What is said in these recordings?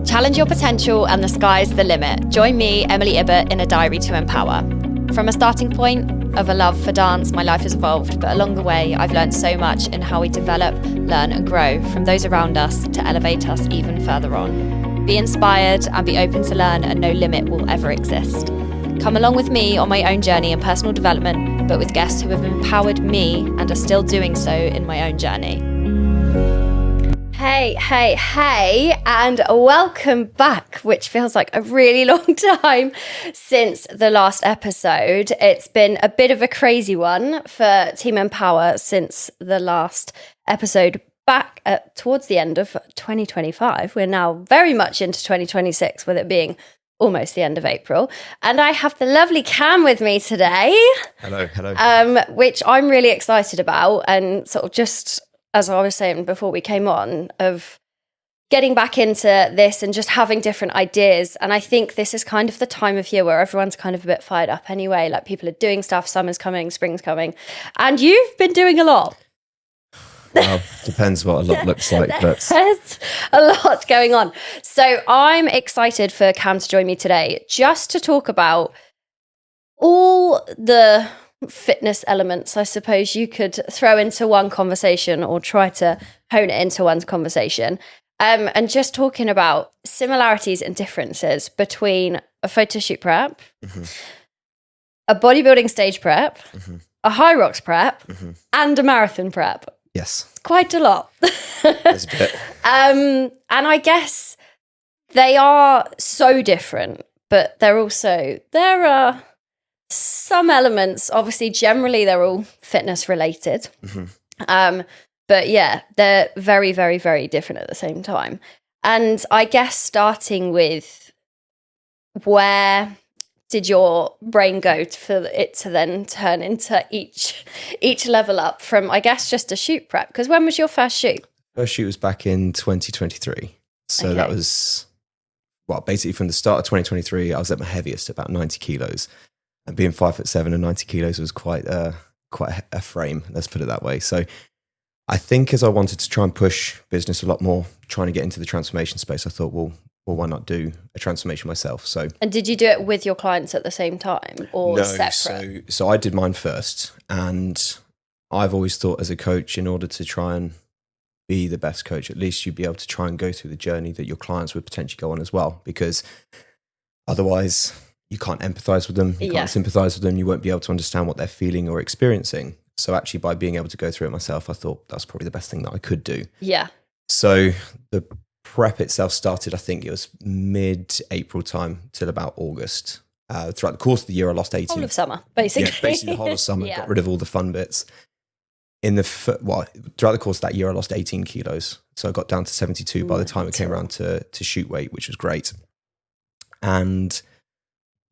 Challenge your potential and the sky's the limit. Join me, Emily Ibbott, in a diary to empower. From a starting point of a love for dance, my life has evolved, but along the way, I've learned so much in how we develop, learn and grow from those around us to elevate us even further on. Be inspired and be open to learn, and no limit will ever exist. Come along with me on my own journey in personal development, but with guests who have empowered me and are still doing so in my own journey. Hey, and welcome back, which feels like a really long time since the last episode. It's been a bit of a crazy one for Team Empower since the last episode back towards the end of 2025. We're now very much into 2026, with it being almost the end of April. And I have the lovely Cam with me today. Hello. Which I'm really excited about, and sort of just, as I was saying before we came on, of getting back into this and just having different ideas. And I think this is kind of the time of year where everyone's kind of a bit fired up anyway. Like, people are doing stuff, summer's coming, spring's coming. And you've been doing a lot. Well, depends what a lot looks like. But There's a lot going on. So I'm excited for Cam to join me today, just to talk about all the fitness elements, I suppose you could throw into one conversation, or try to hone it into one conversation. And just talking about similarities and differences between a photo shoot prep, a bodybuilding stage prep, a high rocks prep, and a marathon prep. yes, It's quite a lot. there's a bit. And I guess they are so different, but there are some elements. Obviously, generally they're all fitness related. But yeah, they're very, very, very different at the same time. And I guess starting with, where did your brain go for it to then turn into each level up from, I guess, just a shoot prep? Because when was your first shoot? First shoot was back in 2023. So Okay. that was, well, basically from the start of 2023, I was at my heaviest, about 90 kilos. And being 5'7" and 90 kilos was quite a frame, let's put it that way. So I think as I wanted to try and push business a lot more, trying to get into the transformation space, I thought, well, why not do a transformation myself? So, And did you do it with your clients at the same time, or no, separate? so I did mine first, and I've always thought, as a coach, in order to try and be the best coach, at least you'd be able to try and go through the journey that your clients would potentially go on as well, because otherwise you can't empathize with them, you can't sympathize with them, you won't be able to understand what they're feeling or experiencing. So actually, by being able to go through it myself, I thought that's probably the best thing that I could do. Yeah. So the prep itself started, I think it was mid-April time till about August. Throughout the course of the year, I lost 18. Whole of summer, basically. Yeah, basically the whole of summer, Yeah. got rid of all the fun bits. Throughout the course of that year, I lost 18 kilos. So I got down to 72 by the time it came around to shoot weight, which was great. And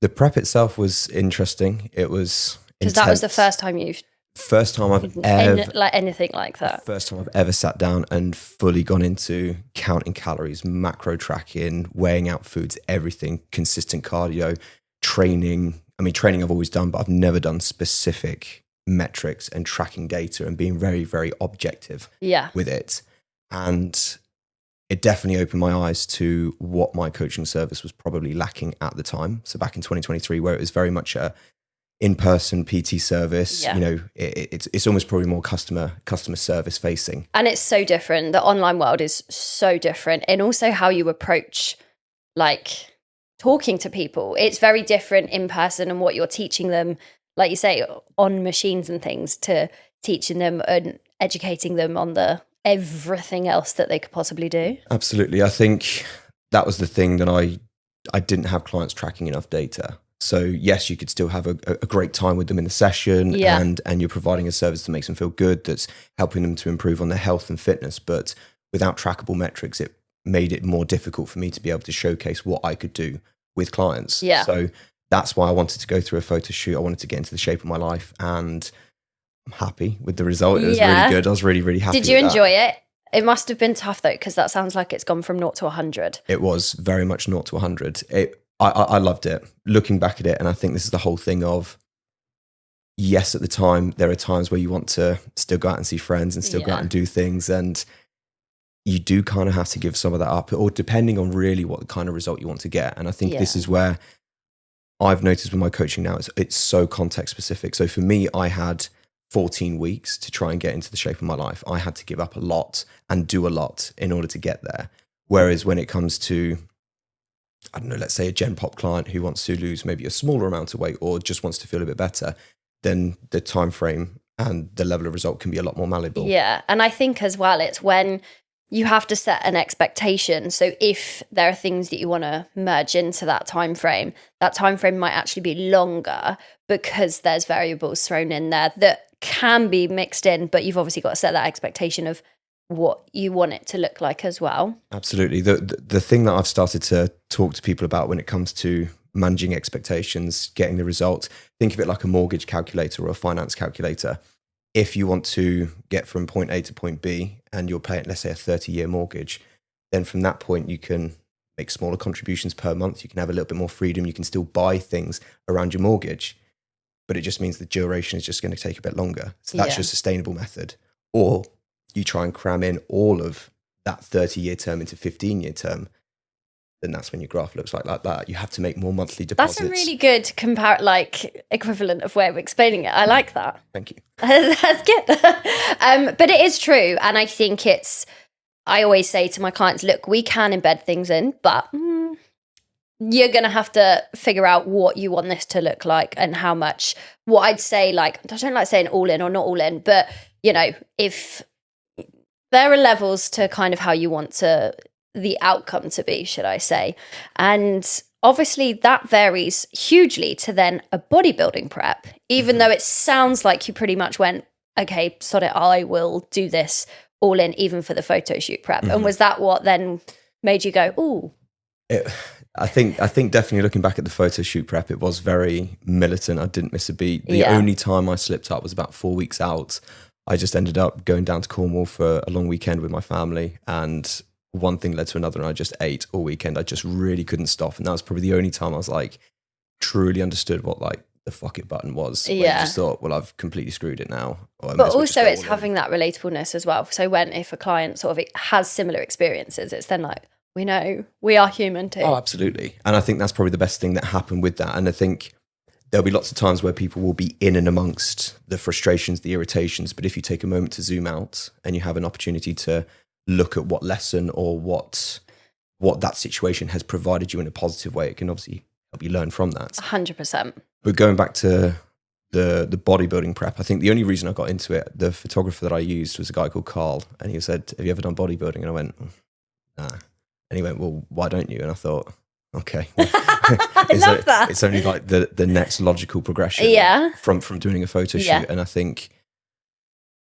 the prep itself was interesting. It was Because that was the first time I've anything like that. First time I've ever sat down and fully gone into counting calories, macro tracking, weighing out foods, everything, consistent cardio, training. I mean, training I've always done, but I've never done specific metrics and tracking data and being very, very objective with it. And it definitely opened my eyes to what my coaching service was probably lacking at the time. So back in 2023, where it was very much a in-person PT service, you know, it's almost probably more customer service facing. And it's so different. The online world is so different. And also how you approach, like, talking to people. It's very different in person, and what you're teaching them, like you say, on machines and things, to teaching them and educating them on the everything else that they could possibly do. Absolutely. I think that was the thing, that I didn't have clients tracking enough data. So yes, you could still have a great time with them in the session, and you're providing a service that makes them feel good, that's helping them to improve on their health and fitness. But without trackable metrics, it made it more difficult for me to be able to showcase what I could do with clients. Yeah. So that's why I wanted to go through a photo shoot. I wanted to get into the shape of my life, and I'm happy with the result. It was really good. I was really, really happy. Did you enjoy it? It must have been tough though, because that sounds like it's gone from 0 to 100. It was very much 0 to 100. I loved it, looking back at it. And I think this is the whole thing of, yes, at the time, there are times where you want to still go out and see friends and still go out and do things. And you do kind of have to give some of that up, or depending on really what kind of result you want to get. And I think this is where I've noticed with my coaching now, it's so context specific. So for me, I had 14 weeks to try and get into the shape of my life. I had to give up a lot and do a lot in order to get there. Whereas when it comes to, I don't know, let's say a Gen Pop client who wants to lose maybe a smaller amount of weight or just wants to feel a bit better, then the time frame and the level of result can be a lot more malleable. Yeah. And I think as well, it's when you have to set an expectation. So if there are things that you want to merge into that time frame might actually be longer because there's variables thrown in there that can be mixed in, but you've obviously got to set that expectation of what you want it to look like as well. Absolutely. The thing that I've started to talk to people about when it comes to managing expectations, getting the result, think of it like a mortgage calculator or a finance calculator. If you want to get from point A to point B and you're paying, let's say, a 30-year mortgage, then from that point you can make smaller contributions per month. You can have a little bit more freedom. You can still buy things around your mortgage, but it just means the duration is just going to take a bit longer. So that's your sustainable method. Or you try and cram in all of that 30-year term into 15-year term, then that's when your graph looks like that. You have to make more monthly deposits. That's a really good equivalent of way of explaining it. I like that. Thank you. That's good. But it is true. And I think I always say to my clients, look, we can embed things in, but you're going to have to figure out what you want this to look like and how much. What I'd say, I don't like saying all in or not all in, but, if there are levels to kind of how you want the outcome to be, should I say. And obviously that varies hugely to then a bodybuilding prep, even though it sounds like you pretty much went, okay, sod it, I will do this all in, even for the photo shoot prep. And was that what then made you go, ooh? I think definitely looking back at the photo shoot prep, it was very militant. I didn't miss a beat. The only time I slipped up was about 4 weeks out. I just ended up going down to Cornwall for a long weekend with my family, and one thing led to another, and I just ate all weekend. I just really couldn't stop, and that was probably the only time I was truly understood what the fuck it button was. Yeah, I just thought, well, I've completely screwed it now. But also, it's having that relatableness as well. So if a client sort of has similar experiences, it's then we know we are human too. Oh, absolutely. And I think that's probably the best thing that happened with that. And I think there'll be lots of times where people will be in and amongst the frustrations, the irritations. But if you take a moment to zoom out and you have an opportunity to look at what lesson or what that situation has provided you in a positive way, it can obviously help you learn from that. 100%. But going back to the bodybuilding prep, I think the only reason I got into it, the photographer that I used was a guy called Carl. And he said, have you ever done bodybuilding? And I went, nah. And he went, well, why don't you? And I thought, okay. Well, I love that. It's only the next logical progression from doing a photo shoot. Yeah. And I think,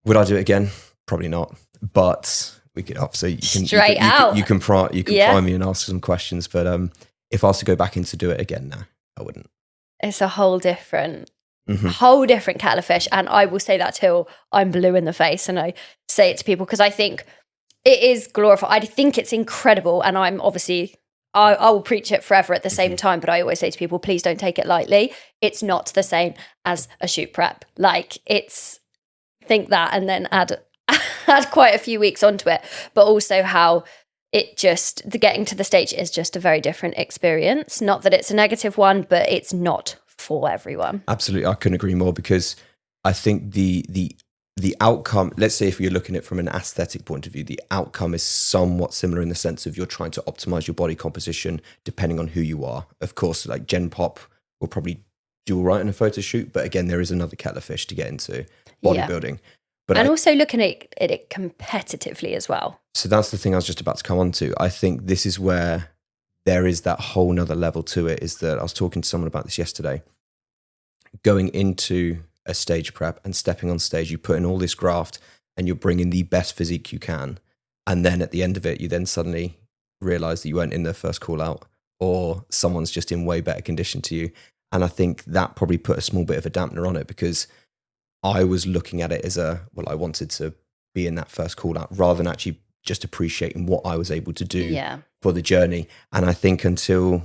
would I do it again? Probably not. But we could obviously you can pry me and ask some questions. But if I was to go back in to do it again, no, I wouldn't. It's a whole different kettle of fish. And I will say that till I'm blue in the face. And I say it to people because I think it is glorified. I think it's incredible. And I'm obviously, I will preach it forever at the same time. But I always say to people, please don't take it lightly. It's not the same as a shoot prep. Think that and then add quite a few weeks onto it. But also how the getting to the stage is just a very different experience. Not that it's a negative one, but it's not for everyone. Absolutely. I couldn't agree more, because I think the outcome, let's say if you're looking at it from an aesthetic point of view, the outcome is somewhat similar in the sense of you're trying to optimize your body composition depending on who you are. Of course, Gen Pop will probably do all right in a photo shoot, but again, there is another kettle of fish to get into bodybuilding. Yeah. But also looking at it competitively as well. So that's the thing I was just about to come on to. I think this is where there is that whole nother level to it, is that I was talking to someone about this yesterday. Going into a stage prep and stepping on stage, you put in all this graft and you're bringing the best physique you can. And then at the end of it, you then suddenly realize that you weren't in their first call out, or someone's just in way better condition to you. And I think that probably put a small bit of a dampener on it, because I was looking at it as I wanted to be in that first call out rather than actually just appreciating what I was able to do for the journey. And I think until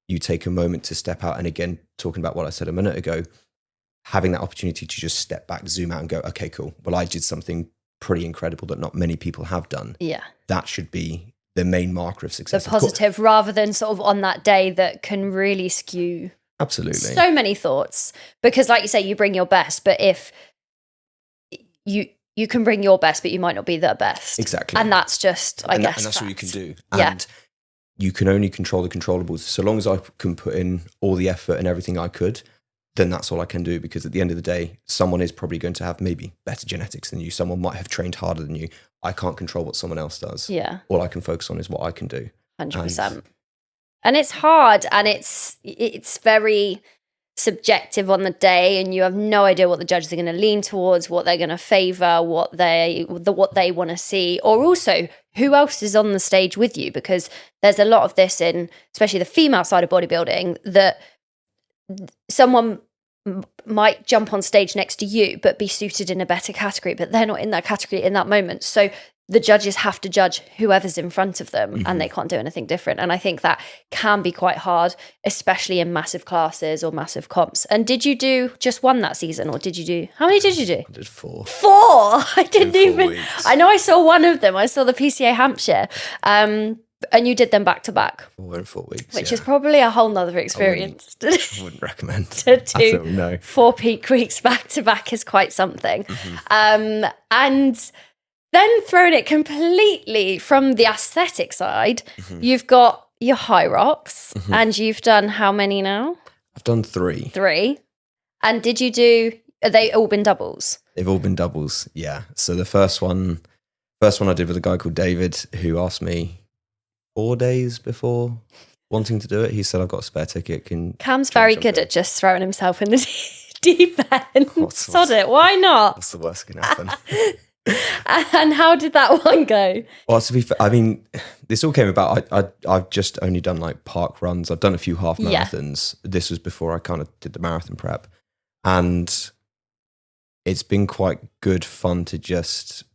you take a moment to step out, and again, talking about what I said a minute ago, having that opportunity to just step back, zoom out and go, okay, cool. Well, I did something pretty incredible that not many people have done. Yeah. That should be the main marker of success. The positive, rather than sort of on that day that can really skew absolutely so many thoughts. Because like you say, you bring your best, but if you can bring your best, but you might not be the best. Exactly. And that's just, I guess. And that's all you can do. Yeah. And you can only control the controllables. So long as I can put in all the effort and everything I could, then that's all I can do. Because at the end of the day, someone is probably going to have maybe better genetics than you. Someone might have trained harder than you. I can't control what someone else does. Yeah. All I can focus on is what I can do. 100%. And it's hard, and it's very subjective on the day, and you have no idea what the judges are going to lean towards, what they're going to favor, what they want to see, or also who else is on the stage with you, because there's a lot of this in especially the female side of bodybuilding, that someone might jump on stage next to you but be suited in a better category, but they're not in that category in that moment. So the judges have to judge whoever's in front of them, and they can't do anything different. And I think that can be quite hard, especially in massive classes or massive comps. And did you do just one that season, or how many did you do? I did 4. 4? I didn't even, weeks. I know I saw one of them. I saw the PCA Hampshire. And you did them back to back. 4 in 4 weeks. Which is probably a whole nother experience. I wouldn't recommend. To do no. 4 peak weeks back to back is quite something. And then throwing it completely from the aesthetic side, you've got your high rocks, and you've done how many now? I've done 3. 3. And are they all been doubles? They've all been doubles, yeah. So the first one I did with a guy called David, who asked me 4 days before wanting to do it. He said, I've got a spare ticket. Cam's very good at just throwing himself in the deep end. Sod it, why not? What's the worst that can happen? And how did that one go? Well, to be fair, I mean, this all came about. I've just only done like park runs. I've done a few half marathons. Yeah. This was before I kind of did the marathon prep. And it's been quite good fun to just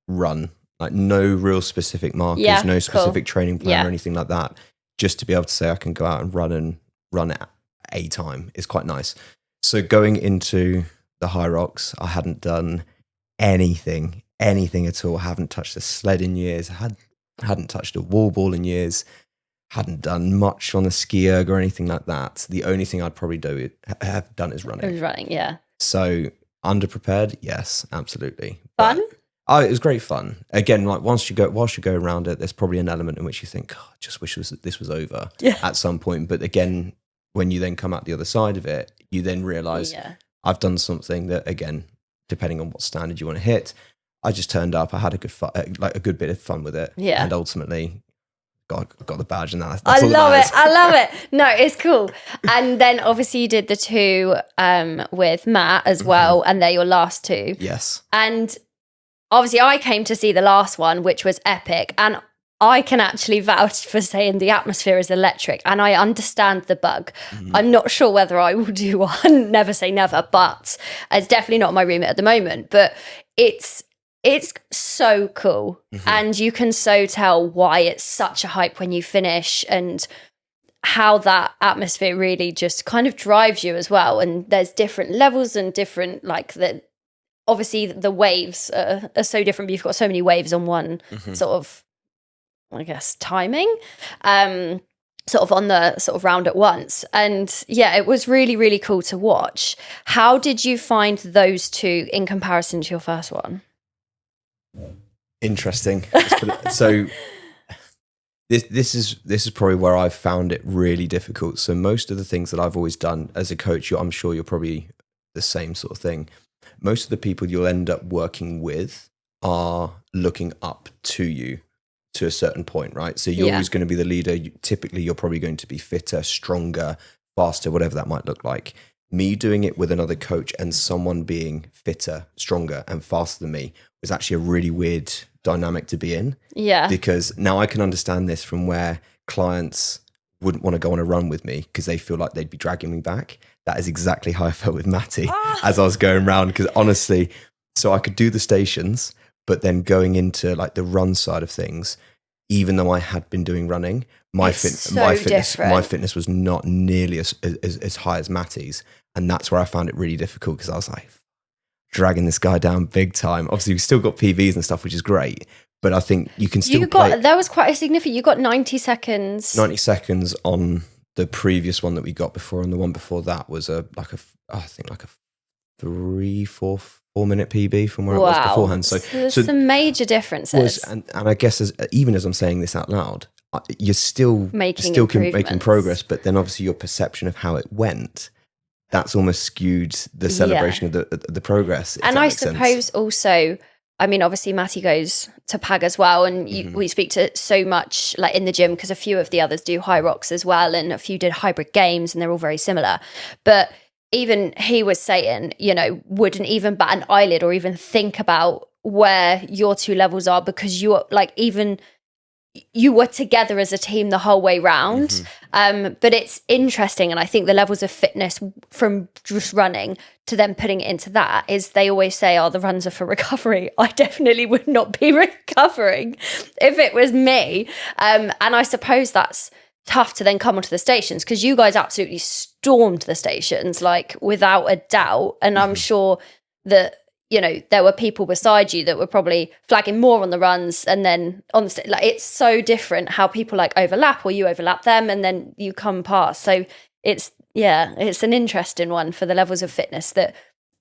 run. Like no real specific markers, no specific training plan or anything like that. Just to be able to say I can go out and run at a time is quite nice. So going into the high rocks, I hadn't done anything at all. I haven't touched a sled in years. I hadn't touched a wall ball in years. Hadn't done much on the ski erg or anything like that. The only thing I'd probably have done is running. It was running, yeah. So underprepared, yes, absolutely. Fun? It was great fun. Again, like whilst you go around it, there's probably an element in which you think, I just wish this was over at some point. But again, when you then come out the other side of it, you then realize I've done something that, again, depending on what standard you want to hit, I just turned up. I had a good bit of fun with it, and ultimately got the badge, and that's I love it. No, it's cool. And then obviously you did the 2 with Matt as well, and they're your last 2. Yes, and obviously I came to see the last one, which was epic, and I can actually vouch for saying the atmosphere is electric, and I understand the bug. I'm not sure whether I will do one, never say never, but it's definitely not my remit at the moment. But it's so cool, and you can so tell why it's such a hype when you finish, and how that atmosphere really just kind of drives you as well. And there's different levels and different, like, obviously the waves are so different, but you've got so many waves on one sort of, I guess, timing, sort of on the sort of round at once. And yeah, it was really, really cool to watch. How did you find those 2 in comparison to your first one? Interesting. So this is probably where I've found it really difficult. So most of the things that I've always done as a coach, I'm sure you're probably the same sort of thing. Most of the people you'll end up working with are looking up to you to a certain point, right? So you're always going to be the leader. Typically, you're probably going to be fitter, stronger, faster, whatever that might look like. Me doing it with another coach and someone being fitter, stronger, and faster than me was actually a really weird dynamic to be in. Yeah. Because now I can understand this from where clients wouldn't want to go on a run with me because they feel like they'd be dragging me back. That is exactly how I felt with Matty as I was going around. Because honestly, so I could do the stations, but then going into like the run side of things, even though I had been doing running, my fitness was not nearly as high as Matty's. And that's where I found it really difficult, because I was like, dragging this guy down big time. Obviously, we've still got PBs and stuff, which is great. But I think you can still there was quite a significant, you got 90 seconds. 90 seconds on the previous one that we got before, and the one before that was I think like a 4 minute PB from where it was beforehand. So there's some major differences. And I guess even as I'm saying this out loud, you're still making progress, but then obviously your perception of how it went, that's almost skewed the celebration of the progress. And I suppose also, I mean, obviously Matty goes to PAG as well, and we speak to so much like in the gym, because a few of the others do high rocks as well, and a few did hybrid games, and they're all very similar. But even he was saying, you know, wouldn't even bat an eyelid or even think about where your two levels are, because you're like, even you were together as a team the whole way round. But it's interesting, and I think the levels of fitness from just running to then putting it into that is, they always say, oh, the runs are for recovery. I definitely would not be recovering if it was me. And I suppose that's tough to then come onto the stations, because you guys absolutely stormed the stations, like without a doubt. And I'm sure that, you know, there were people beside you that were probably flagging more on the runs, and then on the like, it's so different how people like overlap, or you overlap them and then you come past. So it's an interesting one for the levels of fitness, that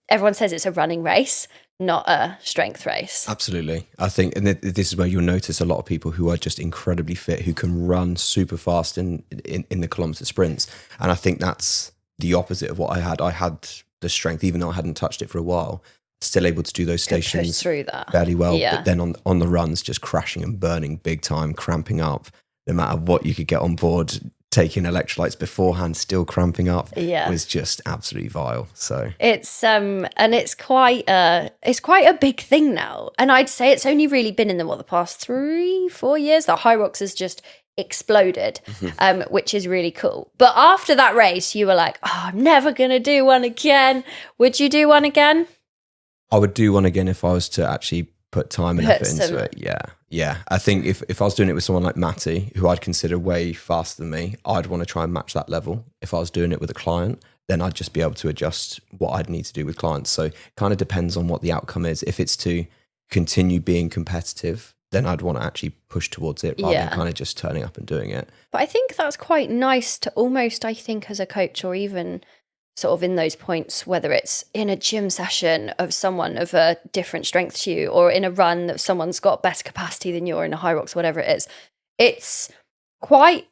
everyone says it's a running race, not a strength race. Absolutely. I think, and this is where you'll notice a lot of people who are just incredibly fit, who can run super fast in the kilometer sprints. And I think that's the opposite of what I had. I had the strength, even though I hadn't touched it for a while, still able to do those stations through that fairly well. But then on the runs, just crashing and burning big time, cramping up, no matter what you could get on board, taking electrolytes beforehand, still cramping up, was just absolutely vile. So it's and it's quite a big thing now. And I'd say it's only really been in the past 3-4 years that high rocks has just exploded, which is really cool. But after that race, you were like, oh, I'm never gonna do one again. Would you do one again? I would do one again if I was to actually put time and effort into it. Yeah. I think if I was doing it with someone like Matty, who I'd consider way faster than me, I'd want to try and match that level. If I was doing it with a client, then I'd just be able to adjust what I'd need to do with clients. So it kind of depends on what the outcome is. If it's to continue being competitive, then I'd want to actually push towards it rather than kind of just turning up and doing it. But I think that's quite nice to almost, I think, as a coach, or even sort of in those points, whether it's in a gym session of someone of a different strength to you, or in a run that someone's got better capacity than you, or in a high rocks, whatever it is, it's quite,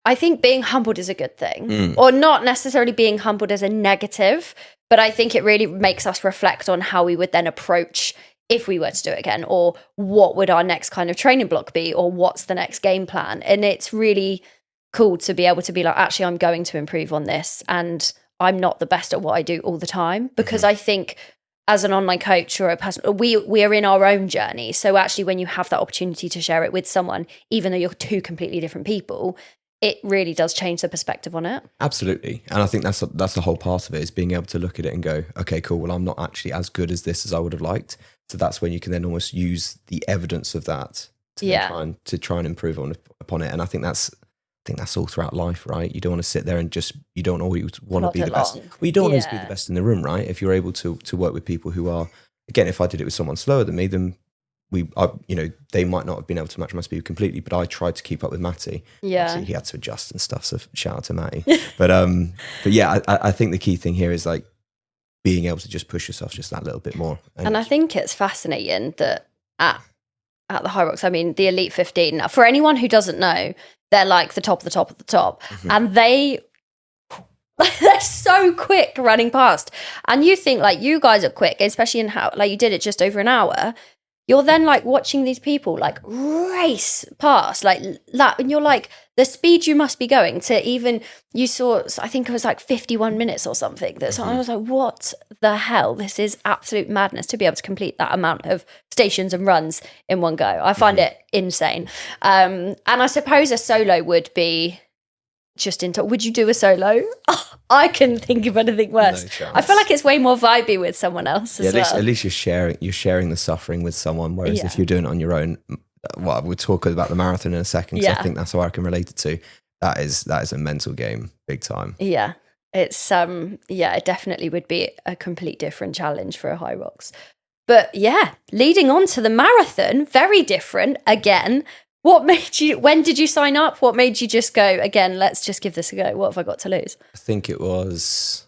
I think being humbled is a good thing, or not necessarily being humbled as a negative, but I think it really makes us reflect on how we would then approach if we were to do it again, or what would our next kind of training block be, or what's the next game plan. And it's really cool to be able to be like, actually, I'm going to improve on this, and I'm not the best at what I do all the time, because I think as an online coach or a person, we are in our own journey. So actually, when you have that opportunity to share it with someone, even though you're two completely different people, it really does change the perspective on it. Absolutely. And I think that's the whole part of it, is being able to look at it and go, okay, cool, well, I'm not actually as good as this as I would have liked. So that's when you can then almost use the evidence of that to try and improve upon it. And I think that's all throughout life, right? You don't want to sit there and you don't always want to be the best. Well, you don't always be the best in the room, right? If you're able to work with people who are, again, if I did it with someone slower than me, then they might not have been able to match my speed completely, but I tried to keep up with Matty. Yeah. Obviously, he had to adjust and stuff, so shout out to Matty. but yeah, I think the key thing here is like being able to just push yourself just that little bit more. And I think it's fascinating that at the high rocks, I mean, the Elite 15, for anyone who doesn't know, they're like the top of the top of the top. And they're so quick running past. And you think like you guys are quick, especially in how like you did it just over an hour. You're then like watching these people like race past like that, and you're like, the speed you must be going to, even you saw, I think it was like 51 minutes or something. I was like, what the hell? This is absolute madness to be able to complete that amount of stations and runs in one go. I find it insane. And I suppose a solo would be just into. Would you do a solo? Oh, I couldn't think of anything worse. No, I feel like it's way more vibey with someone else as well. At least you're sharing the suffering with someone. Whereas if you're doing it on your own, well, we'll talk about the marathon in a second, because I think that's how I can relate it to. That is a mental game, big time. Yeah. It's it definitely would be a complete different challenge for a high rocks. But yeah, leading on to the marathon, very different again. When did you sign up? What made you just go, again, let's just give this a go? What have I got to lose? I think it was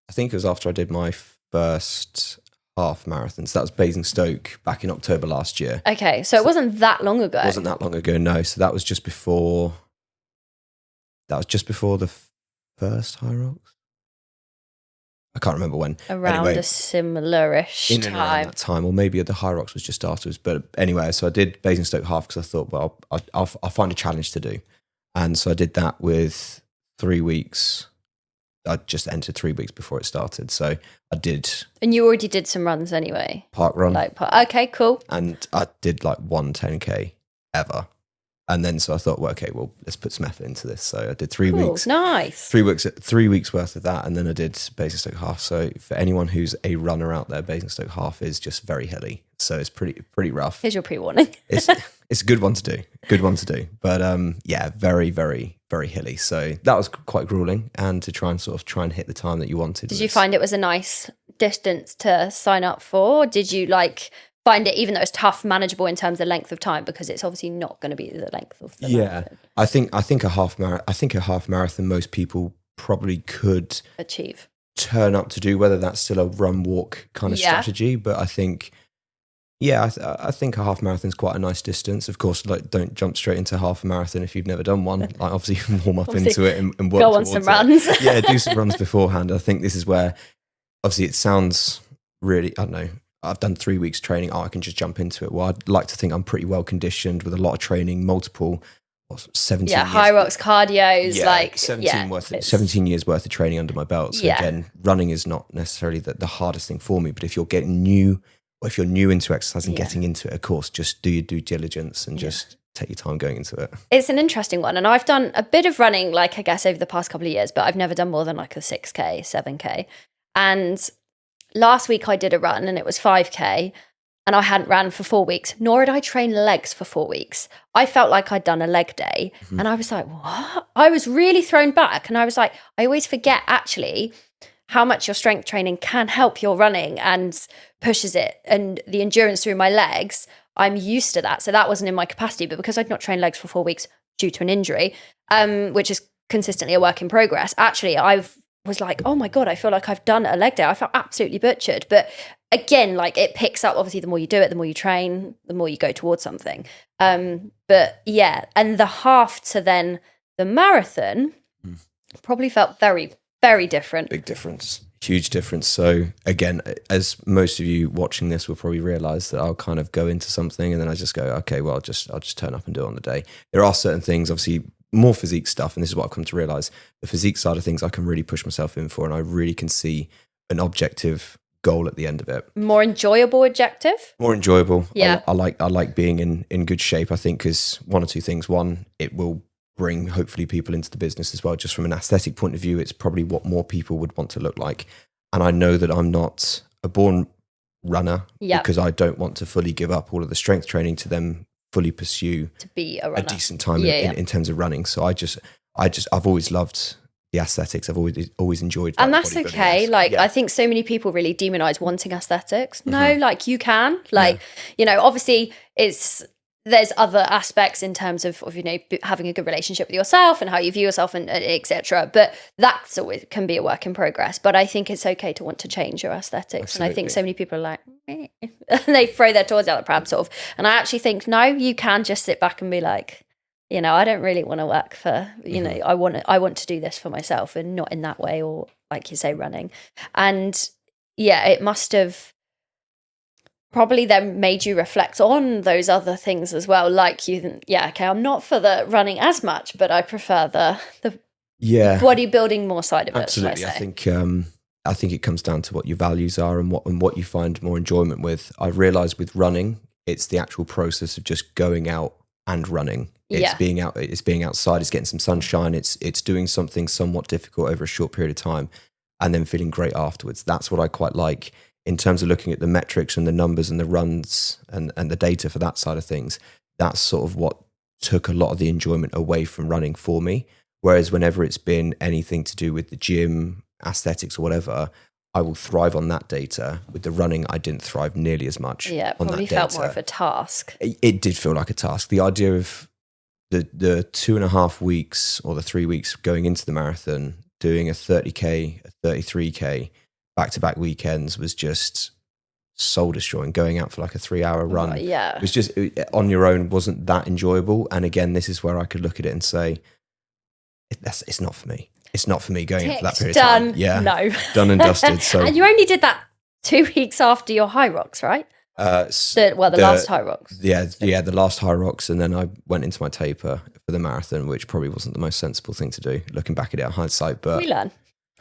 after I did my first half marathon. So that was Basingstoke back in October last year. Okay, so it wasn't that long ago. It wasn't that long ago, no. So that was just before the first High Rocks. I can't remember when. Around a similar-ish in and around that time, or maybe the High Rocks was just afterwards. But anyway, so I did Basingstoke half because I thought, well, I'll find a challenge to do. And so I did that with 3 weeks. I just entered 3 weeks before it started. So I did. And you already did some runs anyway? Park run. Okay, cool. And I did like 1 10K ever. And then so I thought, well, okay, well, let's put some effort into this. So I did 3 weeks. Nice. 3 weeks worth of that. And then I did Basingstoke half. So for anyone who's a runner out there, Basingstoke half is just very hilly. So it's pretty rough. Here's your pre-warning. It's a good one to do. But very, very, very hilly. So that was quite grueling. And to try and hit the time that you wanted. Did you find it was a nice distance to sign up for? Or did you find it, even though it's tough, manageable in terms of length of time, because it's obviously not going to be the length of the marathon? I think a half marathon most people probably could achieve, turn up to do, whether that's still a run walk kind of strategy. But I think I think a half marathon is quite a nice distance. Of course, don't jump straight into half a marathon if you've never done one. Obviously warm up into it and work go on some runs. Do some runs beforehand. I think this is where obviously it sounds really, I don't know, I've done 3 weeks training. I can just jump into it. Well, I'd like to think I'm pretty well conditioned with a lot of training, multiple 17 years. High rocks cardios, 17 years worth of training under my belt. So again, running is not necessarily the hardest thing for me, but if you're new into exercise and getting into it, of course, just do your due diligence and just take your time going into it. It's an interesting one. And I've done a bit of running, I guess, over the past couple of years, but I've never done more than a 6K, 7K. And last week I did a run and it was 5K and I hadn't ran for 4 weeks, nor had I trained legs for 4 weeks. I felt like I'd done a leg day and I was like, what? I was really thrown back. And I was like, I always forget actually how much your strength training can help your running and pushes it, and the endurance through my legs. I'm used to that. So that wasn't in my capacity, but because I'd not trained legs for 4 weeks due to an injury, which is consistently a work in progress, actually I was like, oh my God, I feel like I've done a leg day. I felt absolutely butchered. But again, it picks up, obviously, the more you do it, the more you train, the more you go towards something. But yeah, and the half to then the marathon probably felt very, very different. Big difference. Huge difference. So again, as most of you watching this will probably realize, that I'll kind of go into something and then I just go, okay, well, I'll just turn up and do it on the day. There are certain things, obviously, more physique stuff, and this is what I've come to realize, the physique side of things I can really push myself in for, and I really can see an objective goal at the end of it. More enjoyable objective? More enjoyable. Yeah. I like being in good shape, I think, because one or two things. One, it will bring hopefully people into the business as well. Just from an aesthetic point of view, it's probably what more people would want to look like. And I know that I'm not a born runner because I don't want to fully give up all of the strength training to then fully pursue to be a decent time in terms of running. So I've always loved the aesthetics. I've always enjoyed that. And that's okay. I think so many people really demonize wanting aesthetics. No, you can. Obviously there's other aspects in terms of having a good relationship with yourself and how you view yourself and etc. But that's always can be a work in progress. But I think it's okay to want to change your aesthetics. Absolutely. And I think so many people are like, they throw their toys out the pram sort of. And I actually think, no, you can just sit back and be like, I don't really want to work for, I want to do this for myself and not in that way, or like you say, running. And it must have probably then made you reflect on those other things as well. I'm not for the running as much, but I prefer the bodybuilding more side of it. Absolutely. I think it comes down to what your values are and what you find more enjoyment with. I realized with running, it's the actual process of just going out and running. It's being outside, it's getting some sunshine, it's doing something somewhat difficult over a short period of time and then feeling great afterwards. That's what I quite like. In terms of looking at the metrics and the numbers and the runs and the data for that side of things, that's sort of what took a lot of the enjoyment away from running for me. Whereas whenever it's been anything to do with the gym, aesthetics or whatever, I will thrive on that data. With the running, I didn't thrive nearly as much. Yeah, it on probably that felt data. more of a task. It did feel like a task. The idea of the 2.5 weeks or the 3 weeks going into the marathon, doing a 30K, a 33K, back-to-back weekends was just soul destroying. Going out for like a 3-hour run, Yeah. was just on your own wasn't that enjoyable. And again, this is where I could look at it and say, it's not for me. It's not for me going out for that period of time. Yeah, no, done and dusted. So, and you only did that 2 weeks after your high rocks, right? The last high rocks. Yeah, the last high rocks, and then I went into my taper for the marathon, which probably wasn't the most sensible thing to do, looking back at it in hindsight. But we learn.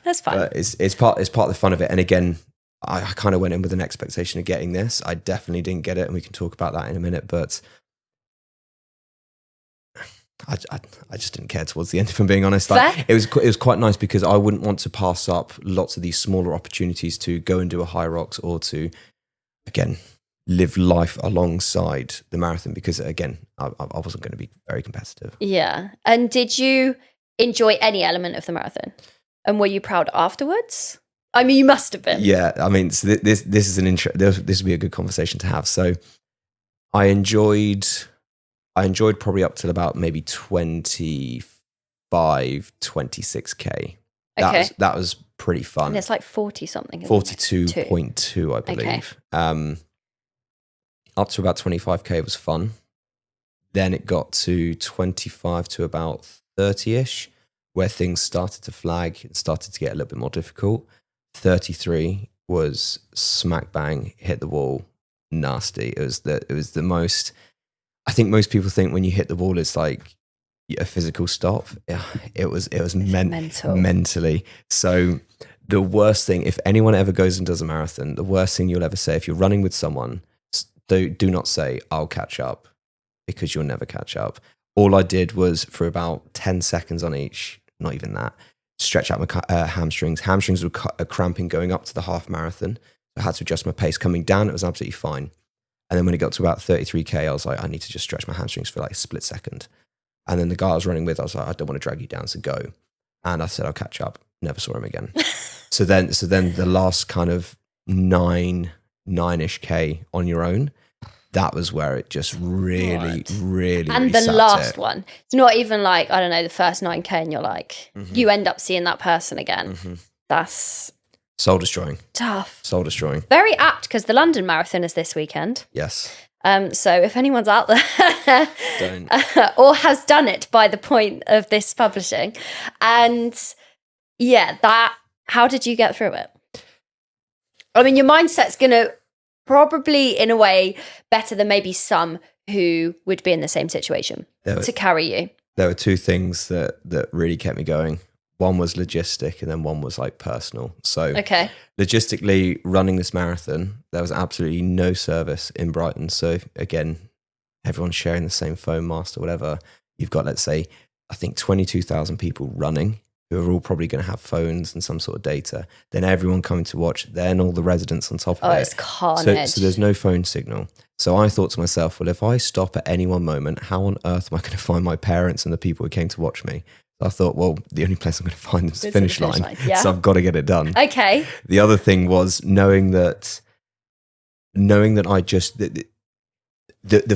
That's fine. But it's part of the fun of it. And again, I kind of went in with an expectation of getting this. I definitely didn't get it, and we can talk about that in a minute. But I just didn't care towards the end, if I'm being honest. Like, it was quite nice because I wouldn't want to pass up lots of these smaller opportunities to go and do a high rocks or to, again, live life alongside the marathon, because again, I wasn't going to be very competitive. Yeah. And did you enjoy any element of the marathon? And were you proud afterwards? I mean, you must have been. Yeah. I mean, so this is an this would be a good conversation to have. So I enjoyed probably up till about maybe 26K. That was pretty fun. And it's like 40 something. 42.2, I believe. Okay. Up to about 25K was fun. Then it got to 25 to about 30ish, where things started to flag. It started to get a little bit more difficult. 33 was smack bang, hit the wall, nasty. It was the most. I think most people think when you hit the wall, it's like a physical stop. Yeah, it was mental. Mentally. So the worst thing, if anyone ever goes and does a marathon, the worst thing you'll ever say if you're running with someone, do not say, I'll catch up, because you'll never catch up. All I did was, for about 10 seconds on each, not even that, stretch out my hamstrings. Hamstrings were cramping going up to the half marathon. I had to adjust my pace. Coming down, it was absolutely fine. And then when it got to about 33K, I was like, I need to just stretch my hamstrings for like a split second. And then the guy I was running with, I was like, I don't want to drag you down, so go. And I said, I'll catch up. Never saw him again. So then the last kind of 9-ish K on your own, that was where it just really and the last one, it's not even like, I don't know, the first 9K and you're like, you end up seeing that person again. That's soul destroying. Tough. Soul destroying. Very apt, because the London Marathon is this weekend. Yes. So if anyone's out there or has done it by the point of this publishing, and how did you get through it? I mean, your mindset's going to probably, in a way, better than maybe some who would be in the same situation to carry you. There were two things that really kept me going. One was logistic, and then one was like personal. So logistically, running this marathon, there was absolutely no service in Brighton. So again, everyone's sharing the same phone mast or whatever. You've got, let's say, I think 22,000 people running, who are all probably going to have phones and some sort of data. Then everyone coming to watch, then all the residents on top of it. Oh, it's carnage. So there's no phone signal. So I thought to myself, well, if I stop at any one moment, how on earth am I going to find my parents and the people who came to watch me? So I thought, well, the only place I'm going to find them is the finish line. Yeah. So I've got to get it done. Okay. The other thing was knowing that I just, the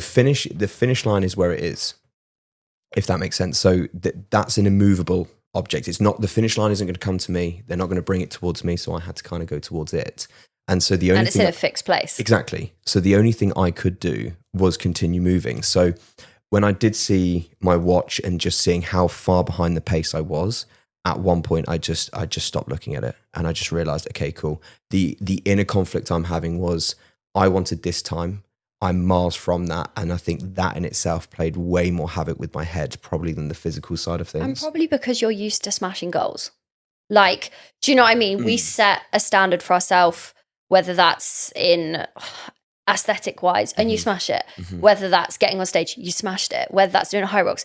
finish line is where it is, if that makes sense. So that's an immovable object. It's not, the finish line isn't going to come to me. They're not going to bring it towards me. So I had to kind of go towards it. And so the only it's in a fixed place. Exactly. So the only thing I could do was continue moving. So when I did see my watch and just seeing how far behind the pace I was, at one point I just stopped looking at it, and I just realized, okay, cool. The inner conflict I'm having was, I wanted this time. I'm miles from that. And I think that in itself played way more havoc with my head, probably, than the physical side of things. And probably because you're used to smashing goals. Like, do you know what I mean? We set a standard for ourselves, whether that's in aesthetic wise, and you smash it. Whether that's getting on stage, you smashed it. Whether that's doing a high rocks,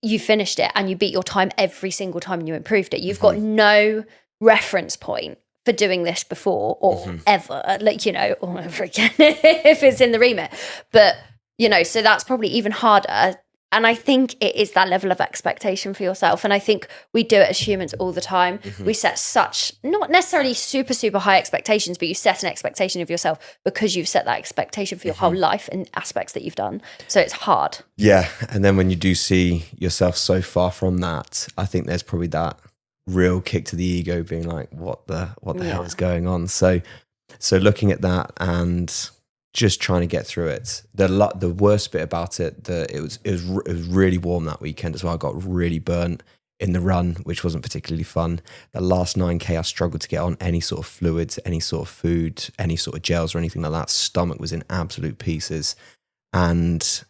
you finished it, and you beat your time every single time and you improved it. You've got no reference point for doing this before or ever, like, you know, or ever again if it's in the remit. But, you know, so that's probably even harder And I think it is that level of expectation for yourself. And I think we do it as humans all the time. We set such, not necessarily super, super high expectations, but you set an expectation of yourself because you've set that expectation for your whole life and aspects that you've done. So it's hard. Yeah. And then when you do see yourself so far from that, I think there's probably that real kick to the ego being like, what the hell is going on? So looking at that and just trying to get through it. The worst bit about it, it was really warm that weekend as well. I got really burnt in the run, which wasn't particularly fun. The last 9K, I struggled to get on any sort of fluids, any sort of food, any sort of gels or anything like that. Stomach was in absolute pieces, and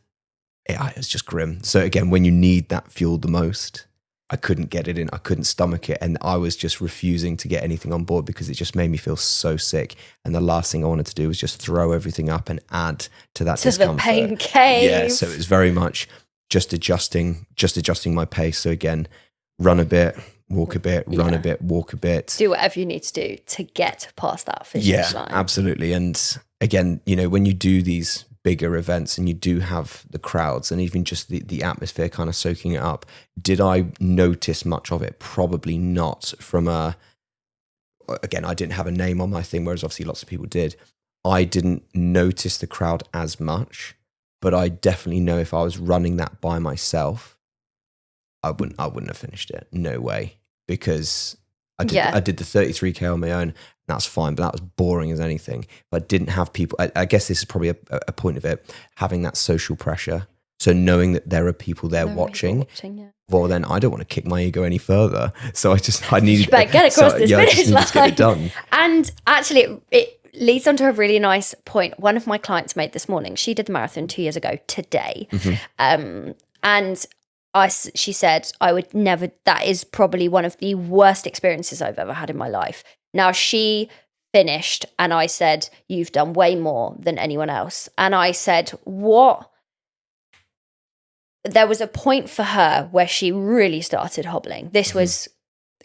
it was just grim. So again, when you need that fuel the most, I couldn't get it in. I couldn't stomach it. And I was just refusing to get anything on board because it just made me feel so sick. And the last thing I wanted to do was just throw everything up and add to that discomfort. The pain cave. Yeah, so it was very much just adjusting my pace. So again, run a bit, walk a bit, run a bit, walk a bit. Do whatever you need to do to get past that finish line. Yeah, absolutely. And again, when you do these bigger events and you do have the crowds and even just the atmosphere kind of soaking it up, did I notice much of it? Probably not. Again, I didn't have a name on my thing, whereas obviously lots of people did. I didn't notice the crowd as much, but I definitely know if I was running that by myself, I wouldn't have finished it. No way. Because I did the 33K on my own. That's fine, but that was boring as anything. But I didn't have people. I guess this is probably a point of it, having that social pressure. So knowing that there are people there watching, well, then I don't want to kick my ego any further. So I needed to get across this finish line. To get it done. And actually, it leads on to a really nice point. One of my clients made this morning. She did the marathon 2 years ago today, and she said, I would never, that is probably one of the worst experiences I've ever had in my life. Now she finished and I said, you've done way more than anyone else. And I said, what? There was a point for her where she really started hobbling. This was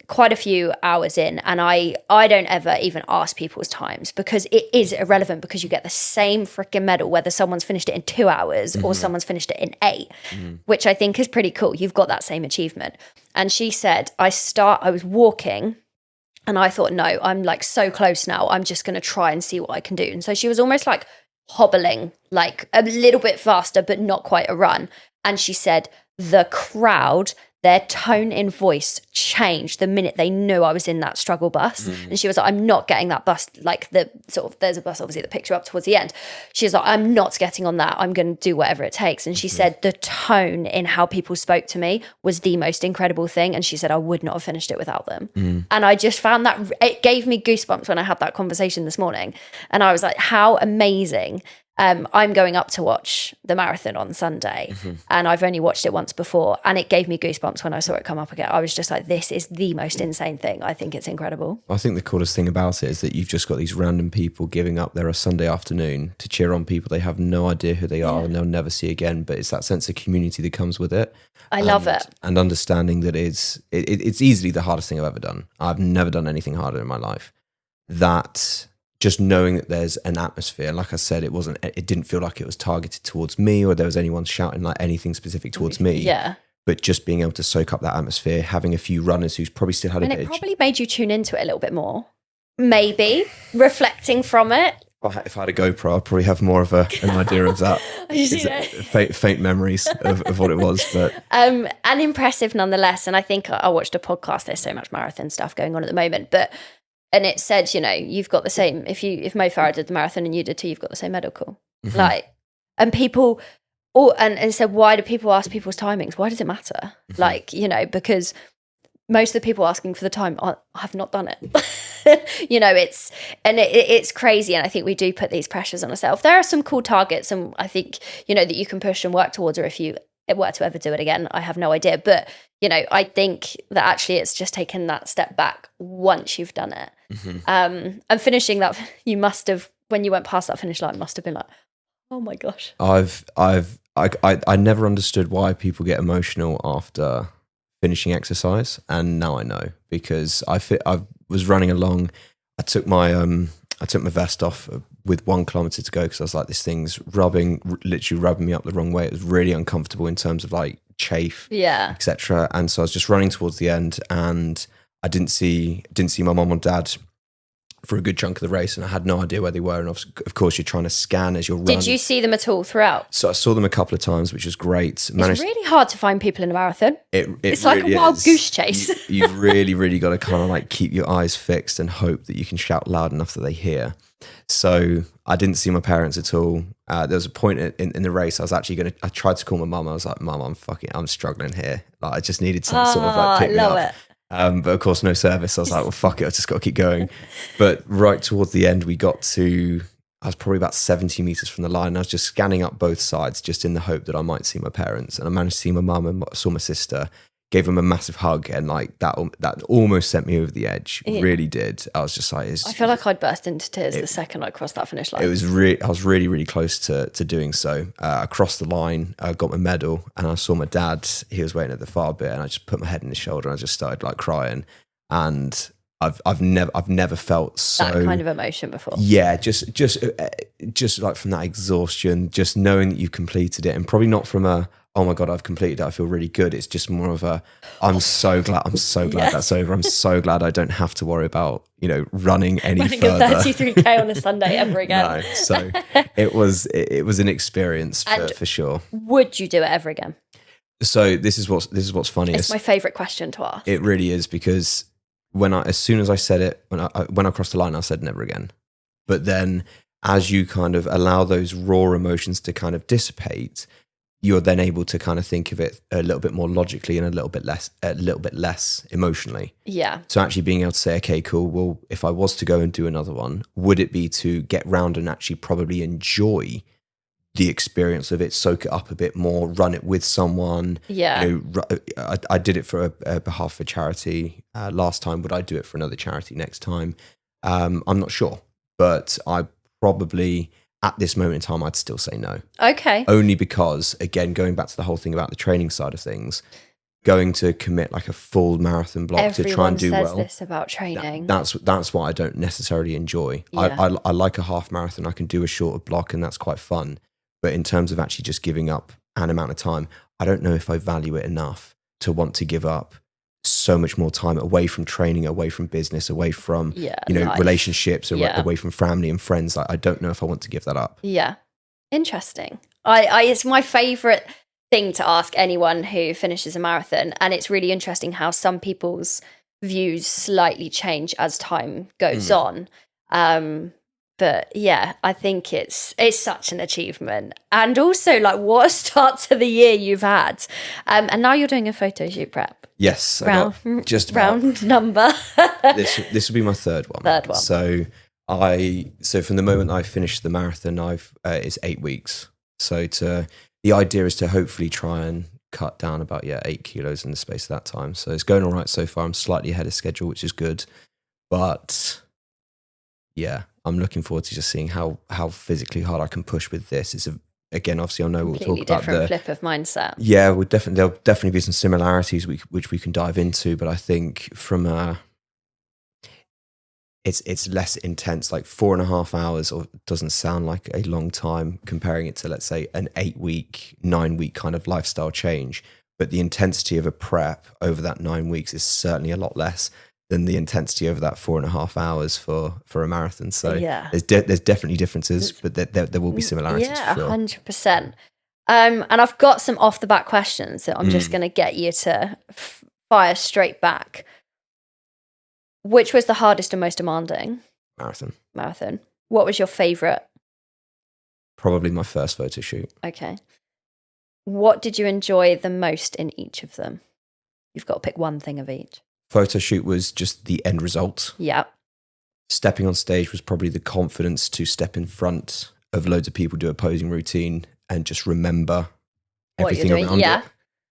quite a few hours in, and I don't ever even ask people's times because it is irrelevant, because you get the same freaking medal whether someone's finished it in 2 hours or someone's finished it in 8, which I think is pretty cool. You've got that same achievement. And she said, I was walking and I thought, no, I'm like so close now. I'm just going to try and see what I can do. And so she was almost like hobbling, like a little bit faster, but not quite a run. And she said, the crowd, their tone in voice changed the minute they knew I was in that struggle bus. And she was like, I'm not getting that bus, like there's a bus obviously that picks you up towards the end. She was like, I'm not getting on that. I'm going to do whatever it takes. And she said the tone in how people spoke to me was the most incredible thing. And she said, I would not have finished it without them. And I just found that, it gave me goosebumps when I had that conversation this morning. And I was like, how amazing. I'm going up to watch the marathon on Sunday, and I've only watched it once before, and it gave me goosebumps when I saw it come up again. I was just like, this is the most insane thing. I think it's incredible. I think the coolest thing about it is that you've just got these random people giving up their Sunday afternoon to cheer on people they have no idea who they are and they'll never see again, but it's that sense of community that comes with it. I love it. And understanding that it's easily the hardest thing I've ever done. I've never done anything harder in my life. That just knowing that there's an atmosphere, like I said, it didn't feel like it was targeted towards me or there was anyone shouting like anything specific towards me. Yeah. But just being able to soak up that atmosphere, having a few runners who's probably still had a bit. And it probably made you tune into it a little bit more. Maybe reflecting from it. If I had a GoPro, I'd probably have more of an idea of that. Faint memories of what it was, but and impressive nonetheless. And I think I watched a podcast. There's so much marathon stuff going on at the moment, and it said, you've got the same. If Mo Farah did the marathon and you did too, you've got the same medical. And people, and it said, why do people ask people's timings? Why does it matter? Because most of the people asking for the time have not done it. It's crazy. And I think we do put these pressures on ourselves. There are some cool targets, and I think, that you can push and work towards, or if you were to ever do it again, I have no idea. But, I think that actually it's just taken that step back once you've done it. And finishing that, you must have, when you went past that finish line, must have been like, oh my gosh. I never understood why people get emotional after finishing exercise, and now I know, because I was running along. I took my vest off with 1 kilometer to go because I was like, this thing's literally rubbing me up the wrong way. It was really uncomfortable in terms of like chafe, etc. And so I was just running towards the end, and I didn't see my mom or dad for a good chunk of the race, and I had no idea where they were. And of course, you're trying to scan as you're running. Did you see them at all throughout? So I saw them a couple of times, which was great. It's really hard to find people in a marathon. It's really like a wild goose chase. You've really, really got to kind of like keep your eyes fixed and hope that you can shout loud enough that they hear. So I didn't see my parents at all. There was a point in the race I was actually I tried to call my mum. I was like, Mum, I'm struggling here. Like, I just needed some sort of like pick me up. It. But of course, no service. I was like, well, fuck it. I just got to keep going. But right towards the end, I was probably about 70 meters from the line. And I was just scanning up both sides just in the hope that I might see my parents. And I managed to see my mum and saw my sister, gave them a massive hug. And like that almost sent me over the edge. Yeah. Really did. I was just like, I feel like I'd burst into tears the second I crossed that finish line. I was really, really close to doing so. I crossed the line, I got my medal, and I saw my dad. He was waiting at the far bit, and I just put my head in his shoulder, and I just started like crying. And I've never felt so that kind of emotion before. Yeah, just like from that exhaustion, just knowing that you completed it, and probably not from a, oh my God, I've completed it, I feel really good. It's just more of a, I'm so glad that's over. I'm so glad I don't have to worry about, running any further. 33k on a Sunday ever again. No, so it was an experience for sure. Would you do it ever again? So this is what's funny. It's my favourite question to ask. It really is, because as soon as I said it, when I crossed the line, I said never again. But then as you kind of allow those raw emotions to kind of dissipate, you're then able to kind of think of it a little bit more logically and a little bit less emotionally. Yeah. So actually being able to say, okay, cool. Well, if I was to go and do another one, would it be to get round and actually probably enjoy the experience of it, soak it up a bit more, run it with someone? Yeah. I did it for a behalf of a charity last time. Would I do it for another charity next time? I'm not sure, but I probably, at this moment in time, I'd still say no. Okay. Only because, again, going back to the whole thing about the training side of things, going to commit like a full marathon block to try and do well. Everyone says this about training. That's what I don't necessarily enjoy. Yeah. I like a half marathon. I can do a shorter block, and that's quite fun. But in terms of actually just giving up an amount of time, I don't know if I value it enough to want to give up so much more time away from training, away from business, away from life. Relationships, away from family and friends. I don't know if I want to give that up. Yeah, interesting. It's my favourite thing to ask anyone who finishes a marathon, and it's really interesting how some people's views slightly change as time goes on. But yeah, I think it's such an achievement, and also like what a start to the year you've had. And now you're doing a photo shoot prep. Yes, round number. this will be my third one. So from the moment I finished the marathon, it's 8 weeks. So the idea is to hopefully try and cut down about 8 kilos in the space of that time. So it's going all right so far. I'm slightly ahead of schedule, which is good, but yeah, I'm looking forward to just seeing how physically hard I can push with this. It's again, obviously, I know we'll talk about the flip of mindset. Yeah, there'll definitely be some similarities which we can dive into, but I think from it's less intense. Like 4.5 hours doesn't sound like a long time comparing it to, let's say, an 8-week, 9-week kind of lifestyle change. But the intensity of a prep over that 9 weeks is certainly a lot less than the intensity over that 4.5 hours for a marathon. So there's definitely differences, but there will be similarities. Yeah, for sure. 100%. And I've got some off the bat questions that I'm just going to get you to fire straight back. Which was the hardest and most demanding? Marathon. What was your favourite? Probably my first photo shoot. Okay. What did you enjoy the most in each of them? You've got to pick one thing of each. Photo shoot was just the end result. Yeah. Stepping on stage was probably the confidence to step in front of loads of people, do a posing routine, and just remember everything around it.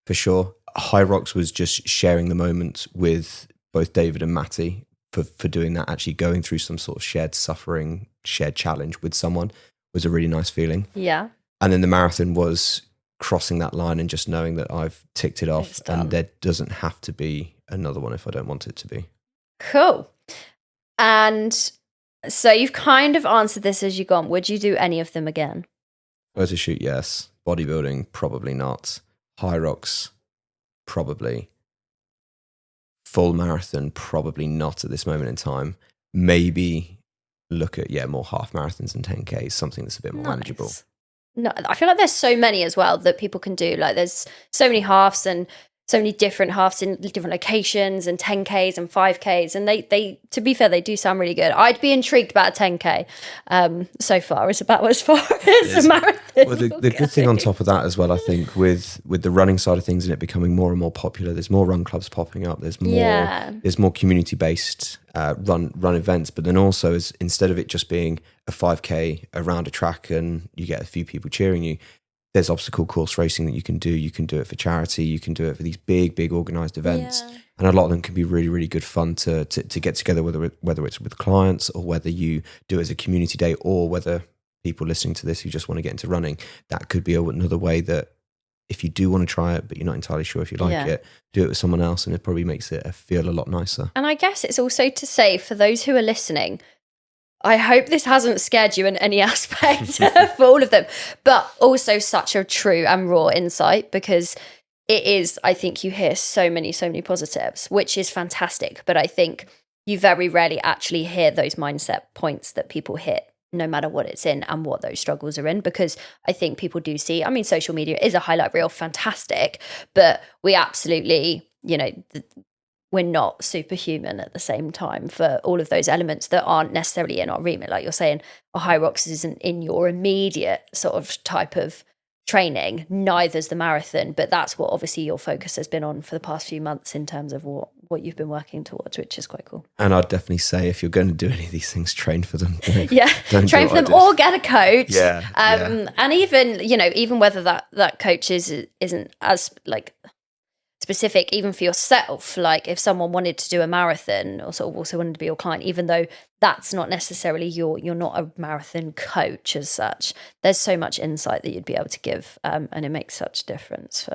For sure. High Rocks was just sharing the moment with both David and Matty for doing that, actually going through some sort of shared suffering, shared challenge with someone was a really nice feeling. Yeah. And then the marathon was crossing that line and just knowing that I've ticked it off, and there doesn't have to be another one if I don't want it to be. Cool. And So you've kind of answered this as you've gone. Would you do any of them again? Photo shoot, yes. Bodybuilding, probably not. High rocks, probably. Full marathon, probably not at this moment in time. Maybe look at, more half marathons and 10Ks, something that's a bit more manageable. No, I feel like there's so many as well that people can do. Like there's so many halves and so many different halves in different locations and 10Ks and 5Ks. And they to be fair, they do sound really good. I'd be intrigued about a 10K so far. It's about as far as a marathon. Well, the good thing on top of that as well, I think, with the running side of things and it becoming more and more popular, there's more run clubs popping up. There's more community-based run events. But then also, instead of it just being a 5K around a track and you get a few people cheering you, there's obstacle course racing that you can do. You can do it for charity. You can do it for these big organised events. Yeah. And a lot of them can be really, really good fun to get together, whether it's with clients or whether you do it as a community day, or whether people listening to this who just want to get into running, that could be another way that if you do want to try it, but you're not entirely sure if you like it, do it with someone else, and it probably makes it feel a lot nicer. And I guess it's also to say, for those who are listening, I hope this hasn't scared you in any aspect for all of them, but also such a true and raw insight, because it is, I think you hear so many positives, which is fantastic. But I think you very rarely actually hear those mindset points that people hit, no matter what it's in and what those struggles are in, because I think people do see, I mean, social media is a highlight reel, fantastic, but we absolutely, we're not superhuman at the same time for all of those elements that aren't necessarily in our remit. Like you're saying, a high rocks isn't in your immediate sort of type of training, neither's the marathon, but that's what obviously your focus has been on for the past few months in terms of what you've been working towards, which is quite cool. And I'd definitely say, if you're going to do any of these things, train for them. Don't train for them or get a coach. And even whether that coach isn't as like specific, even for yourself, like if someone wanted to do a marathon or sort of also wanted to be your client, even though that's not necessarily you're not a marathon coach as such, there's so much insight that you'd be able to give, and it makes such a difference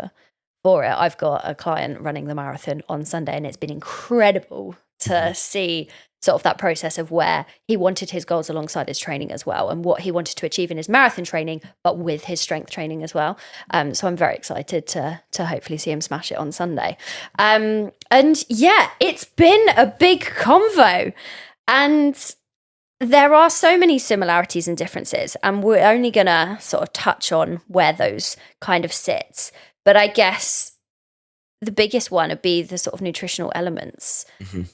for it. I've got a client running the marathon on Sunday, and it's been incredible to see sort of that process of where he wanted his goals alongside his training as well, and what he wanted to achieve in his marathon training, but with his strength training as well. So I'm very excited to hopefully see him smash it on Sunday. And yeah, it's been a big convo, and there are so many similarities and differences, and we're only gonna sort of touch on where those kind of sits. But I guess the biggest one would be the sort of nutritional elements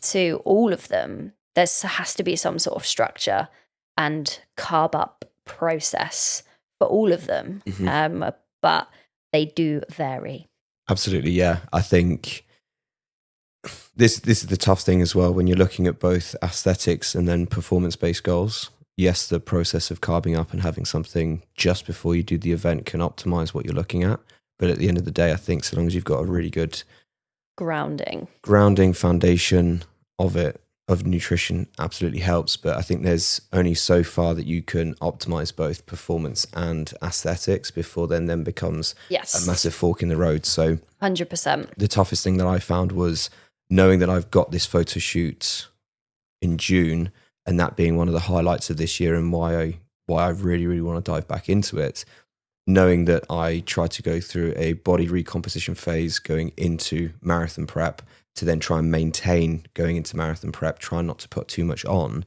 to all of them. There has to be some sort of structure and carb up process for all of them, but they do vary. Absolutely, yeah. I think this is the tough thing as well when you're looking at both aesthetics and then performance-based goals. Yes, the process of carbing up and having something just before you do the event can optimize what you're looking at. But at the end of the day, I think so long as you've got a really good grounding foundation of nutrition, absolutely helps. But I think there's only so far that you can optimize both performance and aesthetics before then becomes a massive fork in the road. So 100%. The toughest thing that I found was knowing that I've got this photo shoot in June, and that being one of the highlights of this year and why I really, really want to dive back into it. Knowing that I tried to go through a body recomposition phase going into marathon prep to then try and maintain going into marathon prep, trying not to put too much on,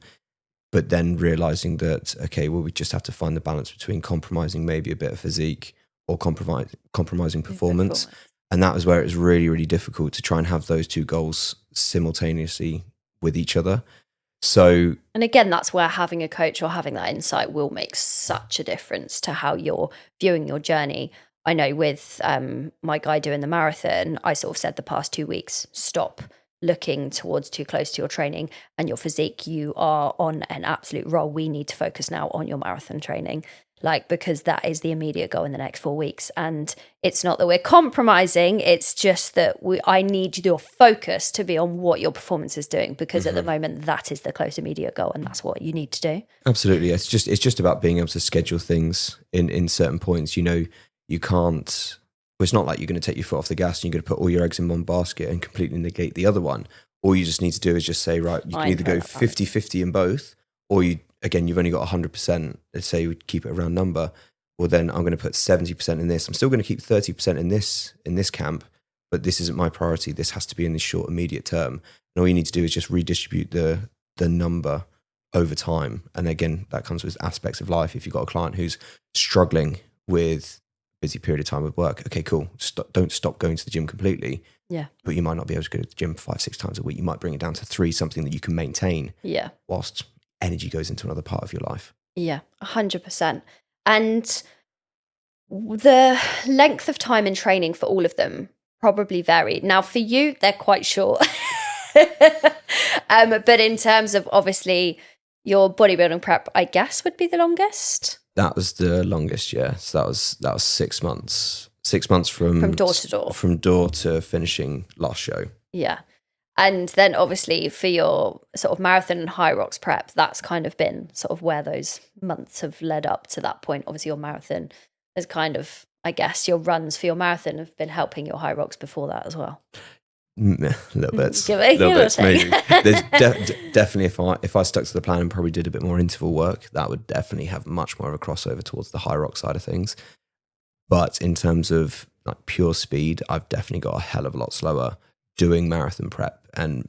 but then realizing that, okay, well, we just have to find the balance between compromising maybe a bit of physique or compromising performance. And that was where it was really, really difficult to try and have those two goals simultaneously with each other. So, and again, that's where having a coach or having that insight will make such a difference to how you're viewing your journey. I know with my guy doing the marathon, I sort of said the past 2 weeks, stop looking towards too close to your training and your physique. You are on an absolute roll. We need to focus now on your marathon training, because that is the immediate goal in the next 4 weeks. And it's not that we're compromising, it's just that I need your focus to be on what your performance is doing, because at the moment that is the close immediate goal, and that's what you need to do. Absolutely. It's just about being able to schedule things in certain points. You can't, well, it's not like you're going to take your foot off the gas and you're going to put all your eggs in one basket and completely negate the other one. All you just need to do is just say, right, you can either go 50-50 in both, or you've only got 100%, let's say we keep it a round number, well then I'm going to put 70% in this. I'm still going to keep 30% in this camp, but this isn't my priority. This has to be in the short, immediate term. And all you need to do is just redistribute the number over time. And again, that comes with aspects of life. If you've got a client who's struggling with a busy period of time with work, okay, cool. Don't stop going to the gym completely. Yeah. But you might not be able to go to the gym 5-6 times a week. You might bring it down to 3, something that you can maintain. Yeah. Whilst energy goes into another part of your life. Yeah, 100%. And the length of time in training for all of them probably varied. Now, for you, they're quite short. But in terms of obviously your bodybuilding prep, I guess would be the longest. That was the longest, yeah. So that was 6 months. 6 months from door to door. From door to finishing last show. Yeah. And then obviously for your sort of marathon and high rocks prep, that's kind of been sort of where those months have led up to that point. Obviously your marathon is kind of, I guess, your runs for your marathon have been helping your high rocks before that as well. A little bit. Maybe. There's definitely, if I stuck to the plan and probably did a bit more interval work, that would definitely have much more of a crossover towards the high rock side of things. But in terms of like pure speed, I've definitely got a hell of a lot slower doing marathon prep and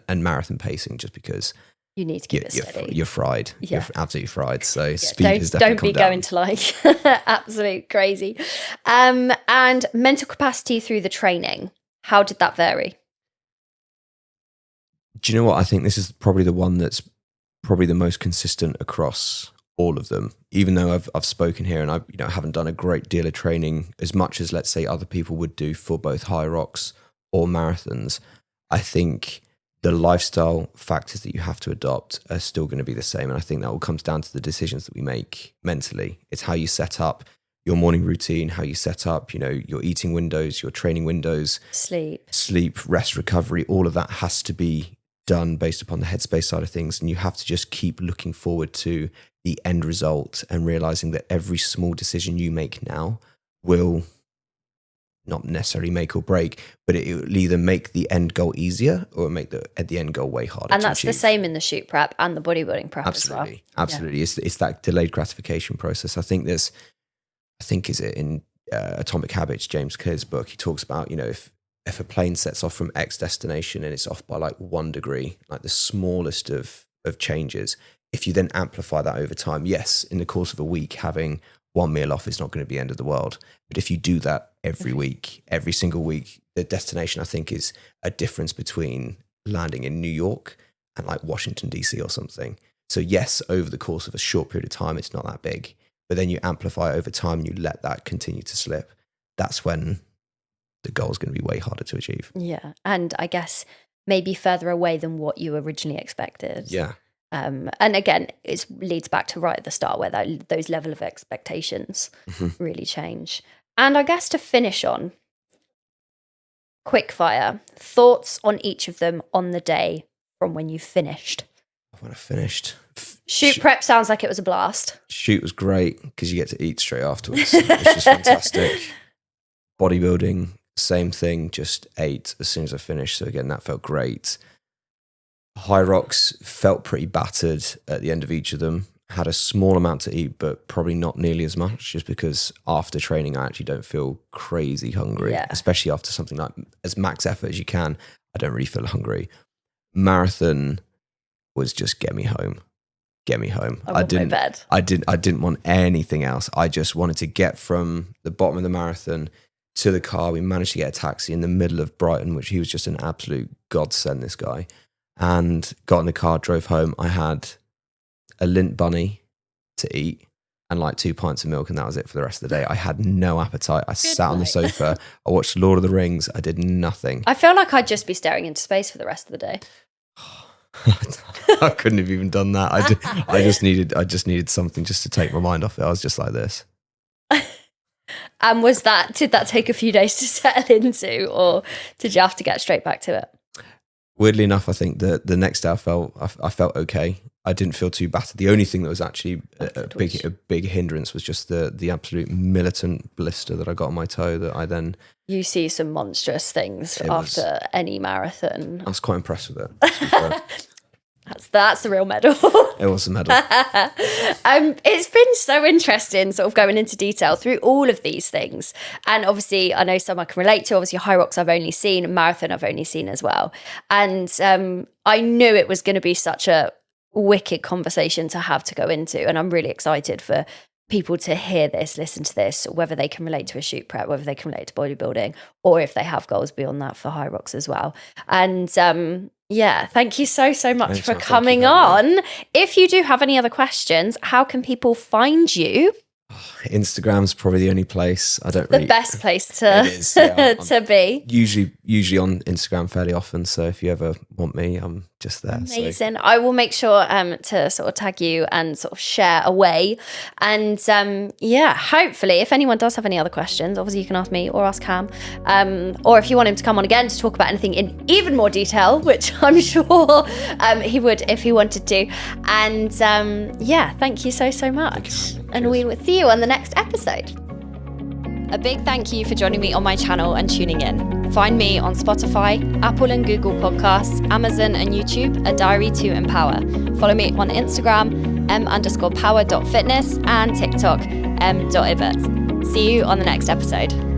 marathon pacing, just because you need to keep it steady. You're fried. Yeah. You're absolutely fried. So speed has definitely don't be going to like absolute crazy. And mental capacity through the training, how did that vary? Do you know what? I think this is probably the one that's probably the most consistent across all of them. Even though I've spoken here and I haven't done a great deal of training as much as, let's say, other people would do for both high rocks or marathons, I think the lifestyle factors that you have to adopt are still going to be the same. And I think that all comes down to the decisions that we make mentally. It's how you set up your morning routine, how you set up, your eating windows, your training windows, sleep, rest, recovery. All of that has to be done based upon the headspace side of things. And you have to just keep looking forward to the end result and realizing that every small decision you make now will not necessarily make or break, but it will either make the end goal easier or make the end goal way harder. And that's the same in the shoot prep and the bodybuilding prep as well. Absolutely. Yeah. It's that delayed gratification process. I think is it in Atomic Habits, James Clear's book, he talks about, if a plane sets off from X destination and it's off by like 1 degree, like the smallest of changes, if you then amplify that over time, yes, in the course of a week, having 1 meal off is not going to be the end of the world. But if you do that every week, every single week, the destination, I think, is a difference between landing in New York and like Washington, DC or something. So yes, over the course of a short period of time, it's not that big. But then you amplify over time and you let that continue to slip. That's when the goal is going to be way harder to achieve. Yeah. And I guess maybe further away than what you originally expected. Yeah. And again, it leads back to right at the start where those level of expectations really change. And I guess to finish on, quick fire, thoughts on each of them on the day from when you finished. When I finished. Shoot prep sounds like it was a blast. Shoot was great because you get to eat straight afterwards. It's just fantastic. Bodybuilding, same thing, just ate as soon as I finished. So again, that felt great. High rocks felt pretty battered at the end of each of them. Had a small amount to eat, but probably not nearly as much, just because after training, I actually don't feel crazy hungry, especially after something like as max effort as you can. I don't really feel hungry. Marathon was just get me home. I didn't want anything else. I just wanted to get from the bottom of the marathon to the car. We managed to get a taxi in the middle of Brighton, which he was just an absolute godsend, this guy. And got in the car, drove home. I had a Lindt bunny to eat and like 2 pints of milk, and that was it for the rest of the day. I had no appetite. I sat on the sofa. I watched Lord of the Rings. I did nothing. I feel like I'd just be staring into space for the rest of the day. I couldn't have even done that. I just needed something just to take my mind off it. I was just like this. And did that take a few days to settle into, or did you have to get straight back to it? Weirdly enough, I think that the next day I felt okay. I didn't feel too battered. The only thing that was actually a big hindrance was just the absolute militant blister that I got on my toe that I then... You see some monstrous things after any marathon. I was quite impressed with it. That's the real medal. It was a medal. It's been so interesting sort of going into detail through all of these things. And obviously, I know some I can relate to. Obviously, high rocks I've only seen, marathon I've only seen as well. And I knew it was going to be such a wicked conversation to have to go into. And I'm really excited for people to hear this, listen to this, whether they can relate to a shoot prep, whether they can relate to bodybuilding, or if they have goals beyond that for high rocks as well. And yeah, thank you so much for coming on. If you do have any other questions, how can people find you? Instagram's probably the only place. The best place to to be. Usually on Instagram fairly often. So if you ever want me, I'm just there. Amazing. So. I will make sure to sort of tag you and sort of share away. And yeah, hopefully, if anyone does have any other questions, obviously you can ask me or ask Cam. Or if you want him to come on again to talk about anything in even more detail, which I'm sure he would if he wanted to. And yeah, thank you so much. And we will see you on the next episode. A big thank you for joining me on my channel and tuning in. Find me on Spotify, Apple and Google Podcasts, Amazon and YouTube, A Diary to Empower. Follow me on Instagram, m_power.fitness and TikTok, m.ibbott. See you on the next episode.